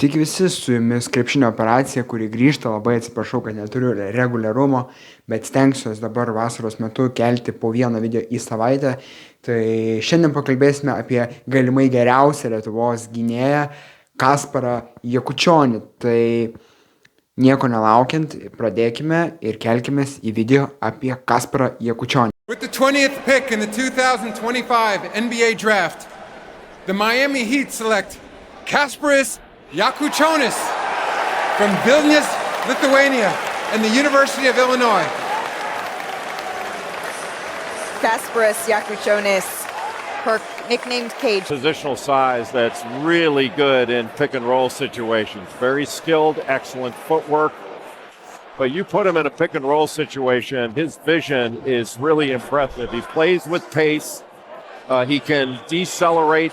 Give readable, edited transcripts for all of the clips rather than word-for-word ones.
Sveiki visi, su jumis krepšinio operacija, kuri grįžta. Labai atsiprašau, kad neturiu reguliarumo, bet stengsiuosi dabar vasaros metu kelti po vieną video į savaitę. Tai šiandien pakalbėsime apie galimai geriausią Lietuvos gynėją Kasparą Jakučionį. Tai nieko nelaukiant, pradėkime ir kelkimės į video apie Kasparą Jakučionį. With the 20th pick in the 2025 NBA draft, the Miami Heat select Kasparas Jakučionis from Vilnius, Lithuania, and the University of Illinois. Kasparas Jakučionis, nicknamed Cage. Positional size that's really good in pick and roll situations. Very skilled, excellent footwork. But you put him in a pick and roll situation, his vision is really impressive. He plays with pace. He can decelerate.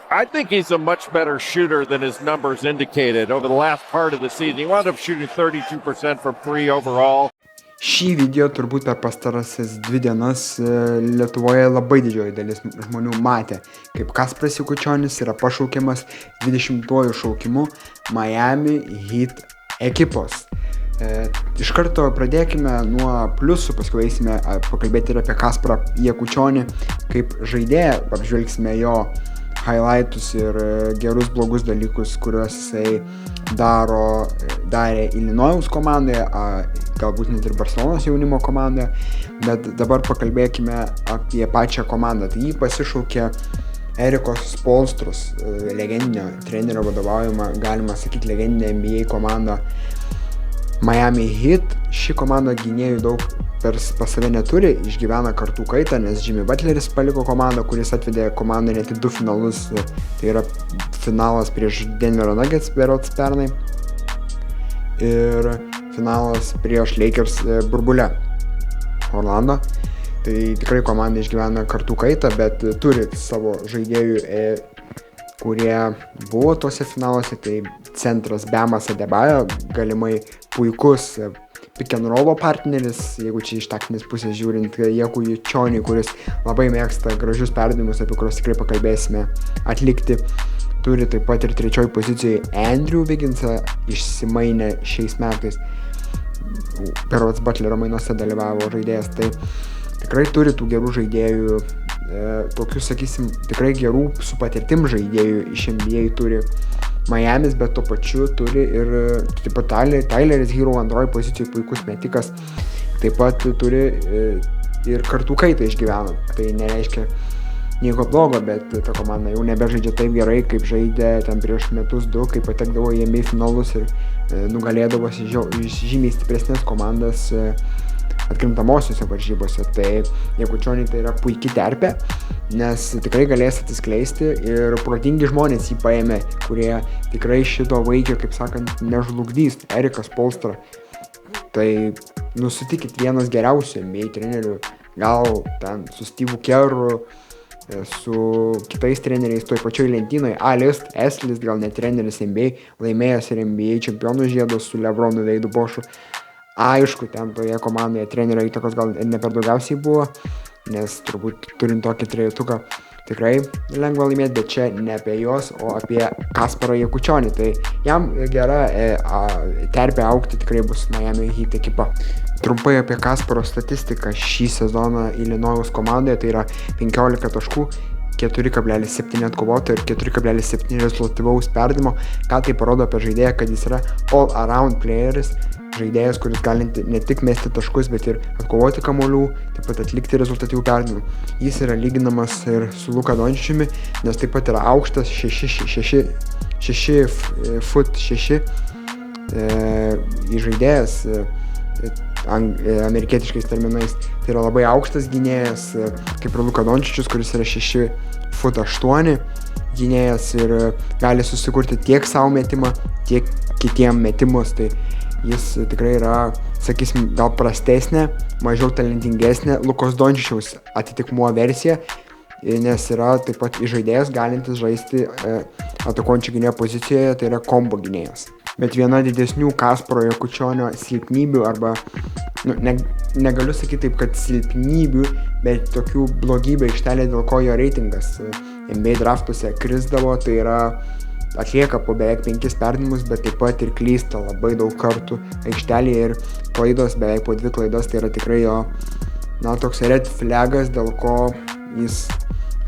I think he's a much better shooter than his numbers indicated over the last part of the season. He wound up shooting 32% from three overall. Šį video turbūt per pastarasis 2 dienas Lietuvoje labai didžioji dalis žmonių matė, kaip Kasparas Jakučionis yra pašaukiamas 20-uoju šaukimu Miami Heat ekipos. Iš karto pradėkime nuo pliusų, paskui eisime pakalbėti ir apie Kasparą Jakučionį kaip žaidėją, apžvelgsime jo highlightus ir gerus blogus dalykus, kuriuos jisai darė Illinois komandoje, galbūt net ir Barcelonos jaunimo komandoje, bet dabar pakalbėkime apie pačią komandą. Tai jį pasišaukė Erikos Spoelstros, legendinio trenerio vadovaujama, galima sakyti, legendinė NBA komanda Miami Heat. Ši komanda gynėjų daug pas save neturi, išgyvena kartų kaitą, nes Jimmy Butleris paliko komandą, kuris atvedė komandą net į 2 finalus. Tai yra finalas prieš Denverio Nuggets berods pernai ir finalas prieš Lakers burbule Orlando. Tai tikrai komanda išgyvena kartų kaitą, bet turi savo žaidėjų, kurie buvo tuose finaluose. Tai centras Bemas Adebayo, galimai puikus pick and rollo partneris, jeigu čia iš taktinės pusės žiūrint, Jakučionį, kuris labai mėgsta gražius perdavimus, apie kuriuos tikrai pakalbėsime, atlikti. Turi taip pat ir 3 pozicijoje Andrew Wigginsą, išsimainę šiais metais, berods Butlerio mainuose dalyvavo žaidėjas. Tai tikrai turi tų gerų žaidėjų, tokius, sakysim, tikrai gerų su patirtim žaidėjų iš NBA turi Miamis, bet tuo pačiu turi ir taip pat Tyleris Hero antroji pozicijoje, puikus metikas, taip pat turi ir kartų kaitą išgyveno. Tai nereiškia nieko blogo, bet ta komanda jau nebežaidžia taip gerai, kaip žaidė ten prieš metus 2, kai patekdavo į NBA finalus ir nugalėdavo žymiai stipresnės komandas atkrintamosiose varžybose. Tai Jakučionį tai yra puikiai terpė, nes tikrai galės atsiskleisti ir protingi žmonės jį paėmė, kurie tikrai šito vaikio, kaip sakant, nežlugdys. Erikas Spoelstra, tai sutikit, vienas geriausių NBA trenerių, gal ten su Steve Kerru, su kitais treneriais toj pačioj lentynoje, A-list, S-list, gal net treneris NBA, laimėjęs ir NBA čempionų žiedus su LeBronu Veidu Bošu. Aišku, ten toje komandoje trenerio įtakos gal ne per daugiausiai buvo, nes turbūt turint tokį trejetuką tikrai lengva laimėti, bet čia ne apie juos, o apie Kasparą Jakučionį. Tai jam gera terpė augti tikrai bus Miami Heat ekipa. Trumpai apie Kasparo statistiką šį sezoną Illinois komandoje, tai yra 15 taškų, 4,7 atkovoto ir 4,7 rezultatyvaus perdavimo. Ką tai parodo apie žaidėją, kad jis yra all-around playeris, žaidėjas, kuris galinti ne tik mesti taškus, bet ir atkovoti kamuolių, taip pat atlikti rezultatyvų perdavimų. Jis yra lyginamas ir su Luka Dončičiumi, nes taip pat yra aukštas 6 foot 6 žaidėjas, amerikietiškais terminais. Tai yra labai aukštas gynėjas, kaip ir Luka Dončičius, kuris yra 6 foot 8 gynėjas ir gali susikurti tiek savo metimą, tiek kitiem metimus. Tai jis tikrai yra, sakysim, gal prastesnė, mažiau talentingesnė Lukos Dončičiaus atitikmuo versija, nes yra taip pat žaidėjas galintis žaisti atakuojančio gynėjo pozicijoje, tai yra kombo gynėjas. Bet viena didesnių Kasparo Jakučionio silpnybių, arba negaliu sakyti taip, kad silpnybių, bet tokių blogybių aikštelė, dėl ko jo reitingas NBA draftuose krisdavo, tai yra atlieka po beveik 5 perdavimus, bet taip pat ir klysta labai daug kartų aikštelėje ir klaidos, beveik po 2 klaidas, tai yra tikrai jo, toks red flagas, dėl ko jis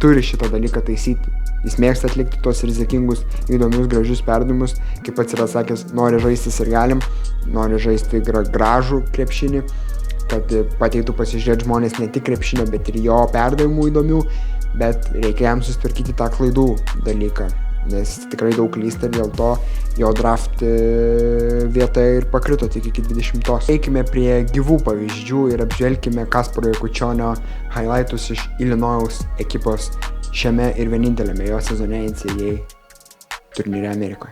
turi šitą dalyką taisyti. Jis mėgsta atlikti tos rizikingus, įdomius, gražius perdavimus, kaip pats yra sakęs, nori žaisti ir galim, nori žaisti gražų krepšinį, kad pateitų pasižiūrėti žmonės ne tik krepšinio, bet ir jo perdavimų įdomių, bet reikia jam susitvarkyti tą klaidų dalyką, nes tikrai daug klysta ir dėl to jo draft vieta ir pakrito tik iki 20. Eikime prie gyvų pavyzdžių ir apžvelkime Kasparo Jakučionio highlightus iš Illinois ekipos šiame ir vieninteliame jo sezone NCAA turnyre Amerikoje.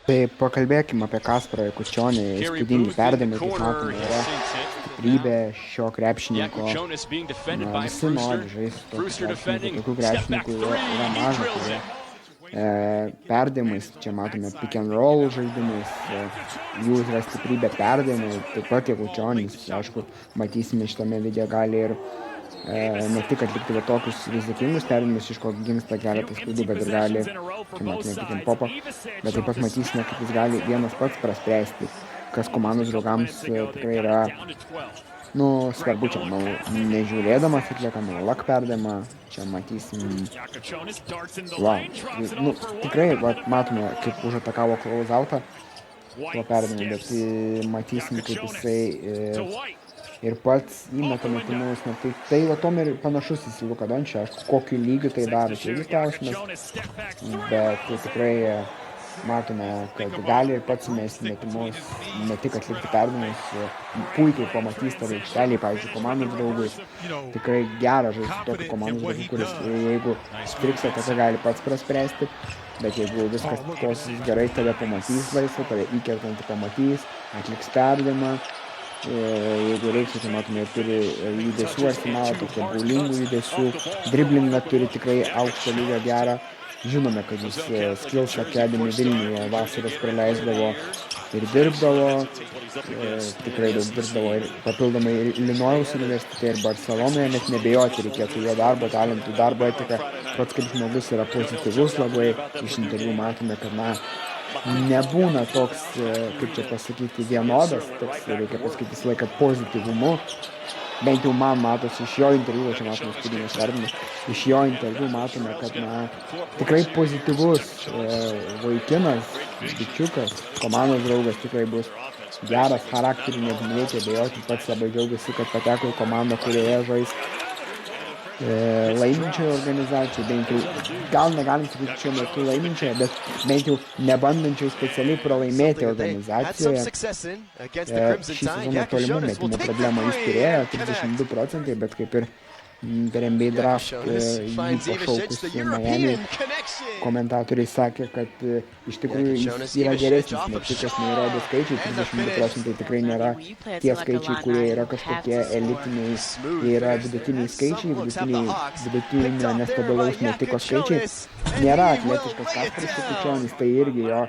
Tai pakalbėkime apie Kasparą Jakučionį, įspūdingi perdavimai, kaip matome, yra stiprybė šio krepšininko. Visi nori žaisti tokių krepšininkų yra maža, kurie perdavimais, čia matome pick and roll žaidimais, jų yra stiprybė perdavimai, taip pat Jakučionis, aišku, matysime šitame video gali ir ne tik atlikti tokius rizikingus perdavimus, iš ko gimsta keletas klaidų, bet ir gali, čia matome pick and popą, bet taip pat matysime, kaip jis gali vienas pats praspręsti, kas komandos draugams tikrai yra, svarbu čia, nežiūrėdamas atlieka nuolak perdavimą, čia matysim, tikrai, matome, kaip užatakavo close-outą tuo perdavimu, bet matysim, kaip jisai ir pats įmeta metimus, tai tom ir panašus į Luką Dončičių, aišku, kokiu lygiu tai daro, tai irgi klausimas, bet tikrai matome, kad gali ir pats įmesti metimus, ne tik atlikti perdavimus, puikiai pamatys tą aikštelį, pavyzdžiui, komandos draugui, tikrai gerą žaisti tokį komandos draugų, kuris jeigu striksą, tada gali pats praspręsti, bet jeigu viskas klosis gerai, tada pamatys laisvą, tada įkertantį pamatys, atliks perdavimą. Jeigu reikia, tai matome, turi judesių arsenalą, tokia baulingų judesių, driblingą turi tikrai aukšto lygio gerą. Žinome, kad jis Skills Academy Vilniuje vasaros praleisdavo ir dirbdavo, tikrai daug dirbdavo ir papildomai ir Illinois universitete ir Barcelonoje, net nebejoti reikėtų jo darbo, talentų, darbo etika, pats kaip žmogus yra pozityvus labai, iš interviu matome, kad nebūna toks, kaip čia pasakyti, vienodas, toks reikia pasakyti visą laiką pozityvumu, bent jau man matosi iš jo interviu, čia matome studijos verdimus, iš jo interviu matome, kad tikrai pozityvus vaikinas, bičiukas, komandos draugas tikrai bus geras charakterį, nereikia bejoti, pats labai džiaugiasi, kad pateko į komandą, kurioje žais laiminčioje organizacijoje, bent jau, gal negalim sakyti šiuo metu laiminčioje, bet bent jau nebandančioje specialiai pralaimėti organizacijoje. Šį sezoną tolimų metimų problemą jis turėjo, 32%, bet kaip ir per NBA draft jį pašaukus Miami komentatoriai sakė, kad iš tikrųjų jis yra geresnis, net tik kas neįrodė skaičiai, 32% tikrai nėra tie skaičiai, kurie yra kažkokie elitiniai, jie yra vidutiniai skaičiai, vidutinio nestabilaus netiko skaičiai. Nėra atletiškas Kasparas Jakučionis, tai irgi jo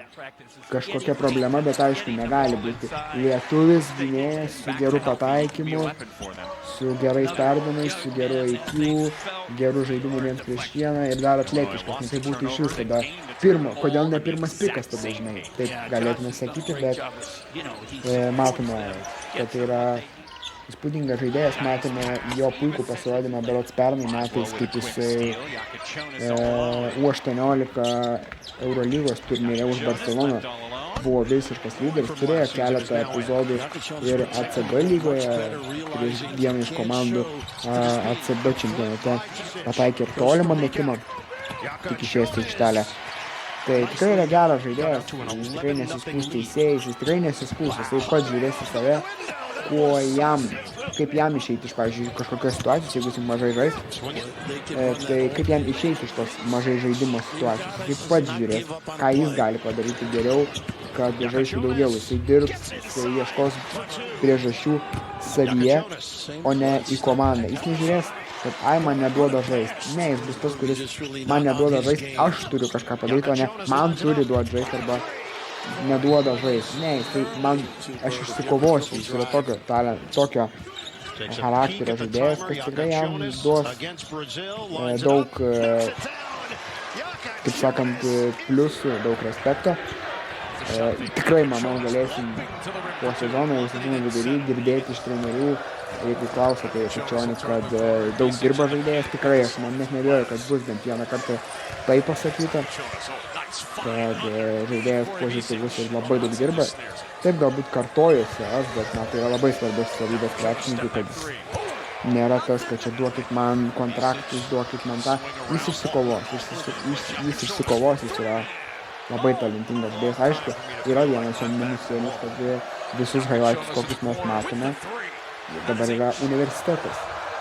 kažkokia problema, bet aišku negali būti lietuvis gynėjas su geru pataikymu, su gerais perdavimais, su geru IQ, gerų žaidimų viens prieš vieną ir dar atletiškas, tai būtų iš vis tada kodėl ne pirmas pikas tada, žinai, taip galėtume sakyti, bet matome, kad tai yra įspūdingas žaidėjas, matėme jo puikų pasirodymą berods pernai metais, kaip jisai U18 Eurolygos turnyre už Barceloną buvo visiškas lyderis, turėjo keletą epizodų ir ACB lygoje, prieš vieną iš komandų ACB čempionate pataikė ir tolimą metimą, tik išėjęs į aikštelę. Tai tikrai yra geras žaidėjas, jis tikrai nesiskūs teisėjais, jis tikrai nesiskūs, jis pats žiūrės į save, kaip jam išeiti iš, pavyzdžiui, kažkokios situacijos, jeigu jis mažai žais, tai kaip jam išeiti iš tos mažai žaidimo situacijos, jis pats žiūrės, ką jis gali padaryti geriau, kad žaistų daugiau, jisai dirbs, jisai ieškos priežasčių savyje, o ne į komandą. Jis nežiūrės, kad man neduoda žaisti. Ne, jis bus tas, kuris man neduoda žaisti, aš turiu kažką padaryti, o ne man turi duoti žaisti arba neduoda žaisti. Ne, aš išsikovosiu, jis yra tokio charakterio žaidėjas, kas tikrai jam duos daug kaip sakant, pliusų, daug respekto. Tikrai, manau, galėsim po sezono vidury girdėti iš trenerių, jeigu klausia apie Jakučionį, kad daug dirba žaidėjas, tikrai aš man net nebijoju, kad bus bent vieną kartą tai pasakyta, kad žaidėjas pozityvus ir labai daug dirba. Taip galbūt kartojuosi aš, bet tai yra labai svarbus savybės krepšininkui, kad jis nėra tas, kad čia duokit man kontraktus, duokit man tą, jis išsikovos, jis yra labai talentingas žaidėjas. Aišku, yra vienas jo minusėlis, kad visus highlights, kokius mes matome, dabar yra universitetas.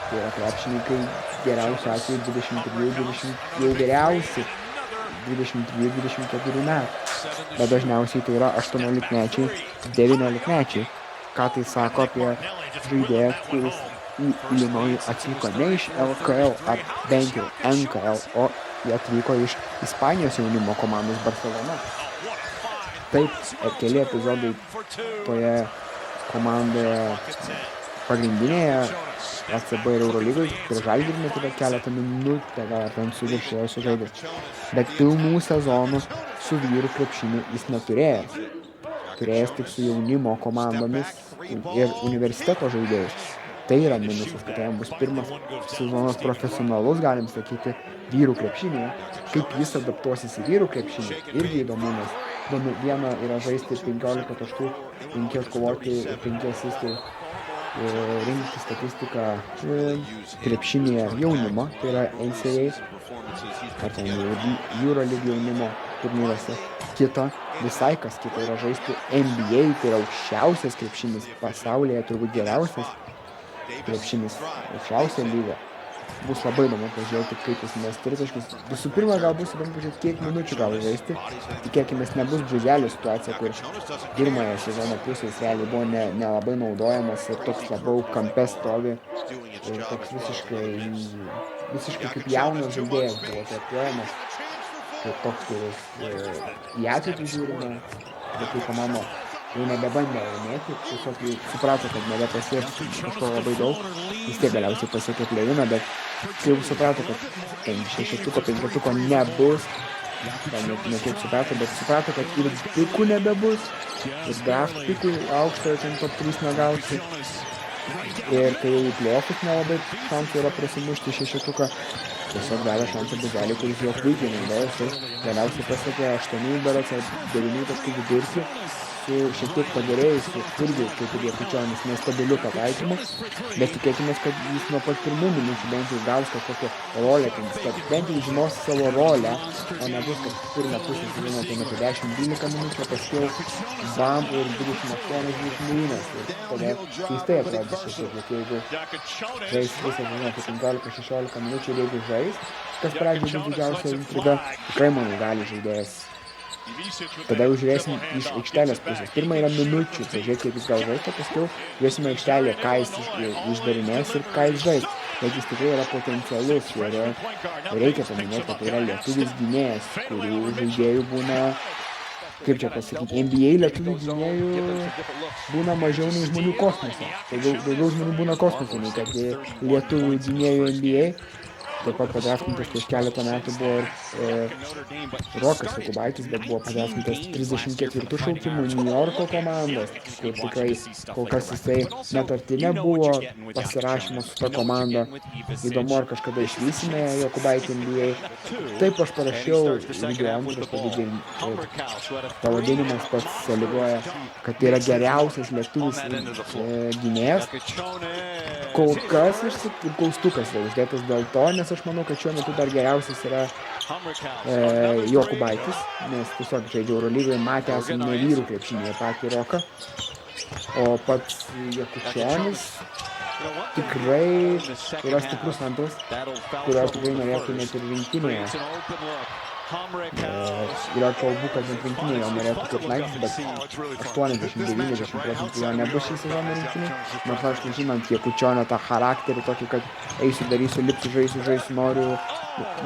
Tai yra krepšininkai geriausiu atveju 23, jau geriausi 23-24 metų. Bet dažniausiai tai yra 18-mečiai, 19-mečiai. Ką tai sako apie žaidėją, kuris į Ilinojų atvyko ne iš LKL ar bent jau NKL, o jie atvyko iš Ispanijos jaunimo komandos Barcelona. Taip, keli epizodai toje komandoje pagrindinėje ACB ir Eurolygoje, prie Žalgirio net yra keletą minutę, gal ten suviršėjo sužaidęs. Bet pilnų sezonų su vyrų krepšiniu jis neturėjęs. Turėjęs tik su jaunimo komandomis ir universiteto žaidėjais. Tai yra minusas, kad jam bus pirmas sezonas profesionalus, galim sakyti, vyrų krepšinėje. Kaip jis adaptuosis į vyrų krepšinį, irgi įdomu, nes viena yra žaisti 15 taškų, 5 atkovoti ir 5 asistai, rinkti statistiką krepšinėje jaunimo, tai yra NCAA, ar ten Eurolyg jaunimo turnyruose. Kita, visai kas kita yra žaisti NBA, tai yra aukščiausias krepšinis pasaulyje, turbūt geriausias krepšinis, aukščiausia lyga. Bus labai įdomu pažiūrėti, kaip jis mes tritaškius. Visų pirma, gal bus įdomu pažiūrėti, kiek minučių gali žaisti. Tikėkime, nebus džiuzelio situacija, kur pirmąją sezono pusės realiai buvo nelabai naudojamas ir toks labiau kampe stovi ir toks visiškai kaip jaunas žaidėjas buvo traktuojamas. Tai toks, kuris į ateitį žiūrime, bet tai komanda jau nebebandė laimėti, tiesiog jau suprato, kad nebepasieks kažko labai daug, vis tiek galiausiai pasiekė play-iną, bet kai jau suprato, kad 6-5 nebus, gal ne taip suprato, bet suprato, kad ir pikų nebebus, ir draft pikų aukštojo ten top 3 negausi, ir kai jau į play-offus nelabai šansų yra prasimušti 6, tiesiog davė šansą Buzelį, kuris jo puikiai naudojosi, galiausiai pasiekė 8 berods ar 9 taškų vidurkį, su šiek tiek pagerėjusiu, irgi kaip ir Jakučionis, nestabiliu pataikymu, bet tikėkime, kad jis nuo pat pirmų minučių bent jau gaus kažkokią rolę, kad bent jau žinos savo rolę, o nebus, kad pirmą pusę sezono ten apie 10-12 minučių, paskiau bam ir 28-29 ir tada keistai atrodys šiek tiek, jeigu žais visą sezoną apie 15-16 minučių ir jeigu žais, kas pradžiai bus didžiausia intriga, tikrai manau gali žaidėjas. Tada jau žiūrėsim iš aikštelės pusės. Pirma yra minučių, pažiūrėk, kaip jis gal žais, o paskiau žiūrėsime aikštelėje, ką jis išdarinės ir ką jis žais. Bet jis tikrai yra potencialus ir reikia paminėti, kad tai yra lietuvis gynėjas, kurių žaidėjų būna, kaip čia pasakyti, NBA lietuvių gynėjų būna mažiau nei žmonių kosmose. Daugiau žmonių būna kosmose, nei kad lietuvių gynėjų NBA. Taip pat padraftintas prieš keletą metų buvo ir Rokas Jakubaitis, bet buvo padraftintas 34 šaukimų New Yorko komandos, kur tikrai kol kas jisai net arti nebuvo pasirašymo su ta komanda. Įdomu, ar kažkada išvysime Jakubaitį NBA. Taip aš parašiau video antras pavadinimas pats sąlygoja, kad tai yra geriausias lietuvis gynėjas. Kol kas klaustukas yra uždėtas dėl to, nes aš manau, kad šiuo metu dar geriausias yra Jakubaitis, nes tiesiog žaidžia Eurolygoje, matė esam ne vyrų krepšinėje patį Roką, o pats Jakučionis tikrai yra stiprus antras, kurio tikrai norėtų net ir rinktinėje. Yra kalbų, kad net rinktinėje jo norėtų kaip Naikis, bet 80-90 procentų jo nebus šį sezoną rinktinėje. Nors aš žinant Jakučionio tą charakterį tokį, kad eisiu, darysiu, lipsiu, žaisiu, noriu,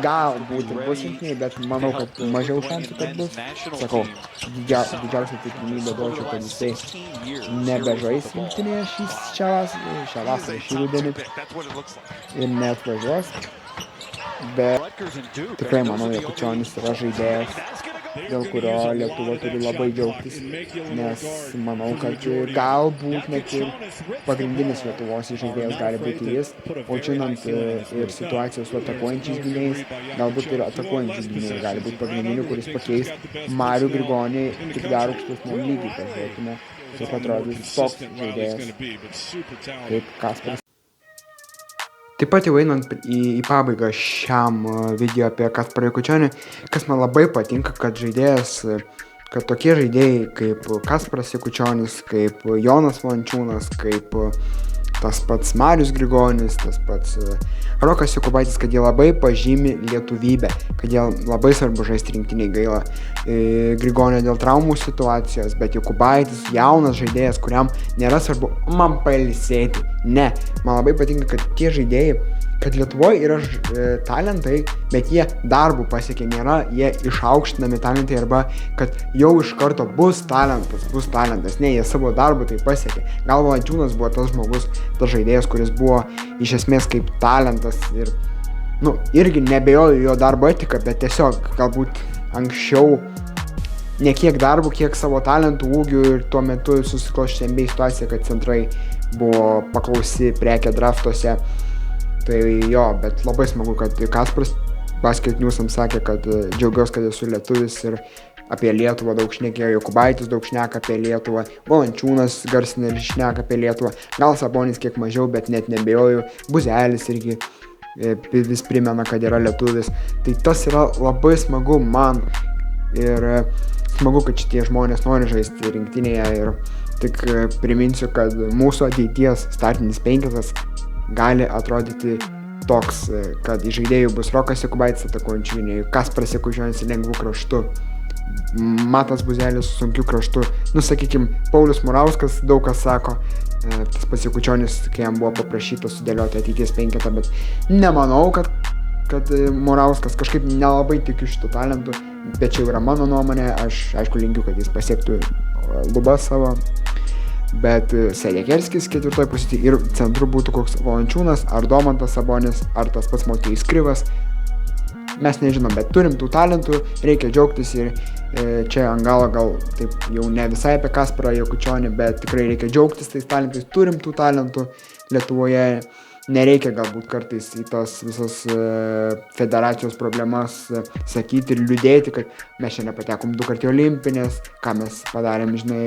galbūt ir bus rinktinėje, bet manau, kad mažiau šansų, kad bus. Sakau, didžiausia tikimybė duočiau, kad jisai nebežais rinktinėje šią vasarą, šį rudenį ir neatvažiuos. Bet Tikrai manau, Jakučionis yra žaidėjas, dėl kurio Lietuva turi labai džiaugtis, nes manau, kad galbūt net ir pagrindinis Lietuvos žaidėjas gali būti jis, o žinant ir situaciją su atakuojančiais gynėjais, galbūt ir atakuojančiais gynėjai gali būti pagrindiniu, kuris pakeis Marių Grigonį tik dar aukštesniam lygiui, pažiūrėkime, kaip atrodys toks žaidėjas kaip Kasparas. Taip pat jau einant į pabaigą šiam video apie Kasparą Jakučionį, kas man labai patinka, kad tokie žaidėjai kaip Kasparas Jakučionis, kaip Jonas Valančiūnas, kaip tas pats Marius Grigonis, tas pats Rokas Jokubaitis, kad jie labai pažymi lietuvybę, kad jie labai svarbu žaisti rinktiniai, gaila Grigonio dėl traumų situacijos, bet Jokubaitis jaunas žaidėjas, kuriam nėra svarbu man pailsėti. Ne, man labai patinka, kad tie žaidėjai, kad Lietuvoje yra talentai, bet jie darbų pasiekia, nėra jie išaukštinami talentai arba kad jau iš karto bus talentas, ne, jie savo darbų tai pasiekė. Gal Valančiūnas buvo tas žmogus, tas žaidėjas, kuris buvo iš esmės kaip talentas ir, irgi nebejoju jo darbo etiką, bet tiesiog galbūt anksčiau ne kiek darbų, kiek savo talentų ūgių ir tuo metu susiklošė NBA situacija, kad centrai buvo paklausi prekė draftuose. Tai jo, bet labai smagu, kad Kasparas Basket News'ams sakė, kad džiaugiuosi, kad esu lietuvis ir apie Lietuvą daug šnekėjo, Jokubaitis daug šneka apie Lietuvą, Valančiūnas garsina ir šneka apie Lietuvą, gal Sabonis kiek mažiau, bet net nebejoju, Buzelis irgi vis primena, kad yra lietuvis. Tai tas yra labai smagu man ir smagu, kad šitie žmonės nori žaisti rinktinėje ir tik priminsiu, kad mūsų ateities startinis penketas gali atrodyti toks, kad iš žaidėjų bus Rokas Jokubaitis atakuojančių gynėjų, Kasparas Jakučionis lengvų kraštų, Matas Buzelis sunkių kraštų, sakykime, Paulius Murauskas daug kas sako, tas pats Jakučionis, kai jam buvo paprašyta sudėlioti ateities penketą, bet nemanau, kad Murauskas kažkaip nelabai tikiu šitų talentų, bet čia yra mano nuomonė, aš aišku linkiu, kad jis pasiektų lubas savo. Bet Sedekerskis ketvirtoj pusėje ir centru būtų koks Valančiūnas, ar Domantas Sabonis, ar tas pats Motiejus Krivas. Mes nežinom, bet turim tų talentų, reikia džiaugtis ir čia ant galo gal taip jau ne visai apie Kasparą Jakučionį, bet tikrai reikia džiaugtis tais talentais, turim tų talentų Lietuvoje, nereikia galbūt kartais į tos visos federacijos problemas sakyti ir liūdėti, kad mes čia nepatekom 2 kartų olimpinės, ką mes padarėm, žinai,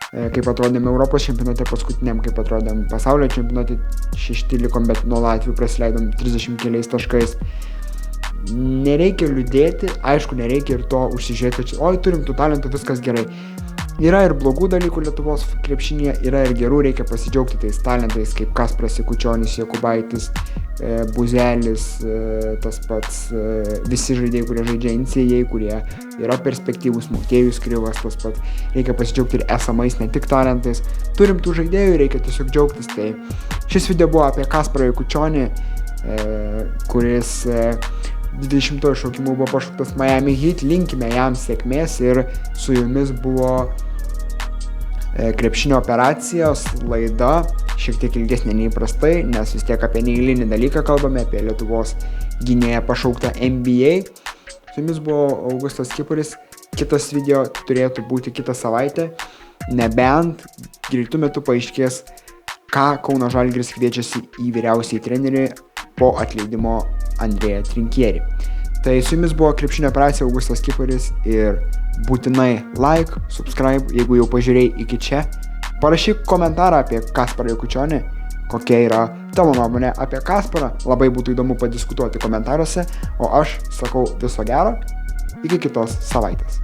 kaip atrodėm Europos čempionate paskutiniam, kaip atrodėm pasaulio čempionate 6 likom, bet nuo Latvių prasileidom 30 keliais taškais. Nereikia liūdėti, aišku, nereikia ir to užsižiūrėti, oi, turim tų talentų, viskas gerai. Yra ir blogų dalykų Lietuvos krepšinėje, yra ir gerų, reikia pasidžiaugti tais talentais, kaip Kasparas Jakučionis, Jokubaitis, Buzelis, tas pats visi žaidėjai, kurie žaidžia NCAA, kurie yra perspektyvūs, Motiejus Krivas, tas pats. Reikia pasidžiaugti ir esamais, ne tik talentais. Turim tų žaidėjų, reikia tiesiog džiaugtis. Tai šis video buvo apie Kasparą Jakučionį, kuris 20 šaukimu buvo pašauktas Miami Heat. Linkime jam sėkmės ir su jumis buvo krepšinio operacijos laida, šiek tiek ilgesnė neįprastai, nes vis tiek apie neeilinį dalyką kalbame, apie Lietuvos gynėją pašauktą NBA. Su jumis buvo Augustas Kipuris, kitas video turėtų būti kitą savaitę, nebent greitų metų paaiškės, ką Kauno Žalgiris kviečiasi į vyriausiąjį trenerį po atleidimo Andrėją Trinkierį. Tai su jumis buvo krepšinio operacija Augustas Kipuris ir būtinai like, subscribe, jeigu jau pažiūrėjai iki čia. Parašyk komentarą apie Kasparą Jakučionį, kokia yra tavo nuomonė apie Kasparą. Labai būtų įdomu padiskutuoti komentaruose, o aš sakau viso gero, iki kitos savaitės.